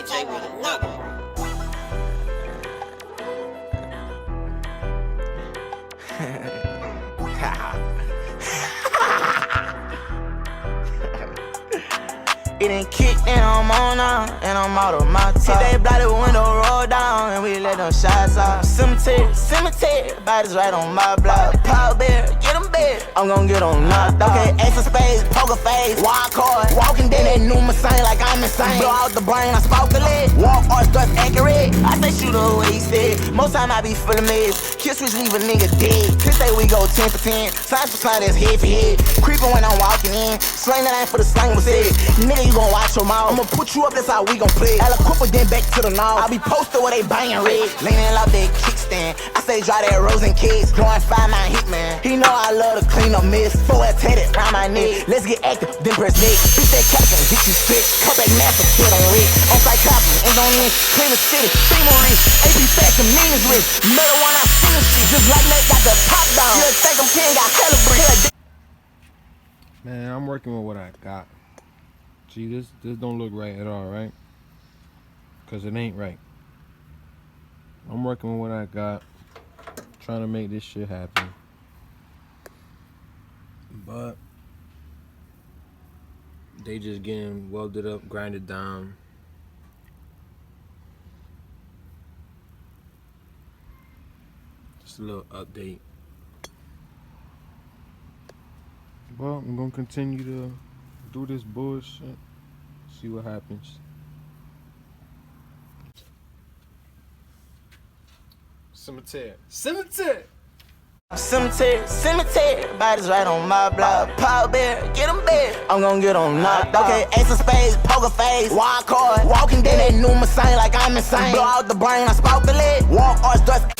KJ with another one. It ain't kicked and I'm on now, and I'm out of my top. Hit that bloody window, roll down, and we let them shots out. Cemetery, bodies right on my block. Power bear, get them bad, I'm gon' get them knocked out. Okay, ace of spades, poker face, wild card. Walking down that new Mustang like I'm insane. Blow out the brain, I spark the lead. Walk arch, thrust accurate. I say shoot the way he said. Most time I be full of meds. Kill switch, leave a nigga dead. Kiss say we go 10 for 10. Signs for sign, that's head for head. Creeping when I'm walking in. Slang that ain't for the slang was said. Nigga, you gon' watch your mouth. I'ma put you up, that's how we gon' play. Aliquipper, then back to the north. I be posted where they bangin' red. Leaning off that kickstand. I say dry that rose and kids. Blowing 5-9 hitman. He know I love to clean up mess. 4 tatted round my neck. Let's get active, then press next. Bitch that captain, hit you straight. Come back NASA, get on Rick. On site copping, and on this. Clean the city, beam on wrist. AP fashion, meanest wrist. Metal one I seen the shit. Just like they got the top down. You think I'm king, got hella bread. Man, I'm working with what I got. See, this don't look right at all, right? Because it ain't right. I'm working with what I got, trying to make this shit happen. But they just getting welded up, grinded down. Just a little update. Well, I'm gonna continue to do this bullshit, see what happens. Cemetery, bodies right on my block. Power bear, get them bad, I'm gon' get them knocked out. Okay, ace of spades, poker face, wild card. Walking down that new Mustang like I'm insane. Blow out the brain, I spark the lead. Walk arch, thrust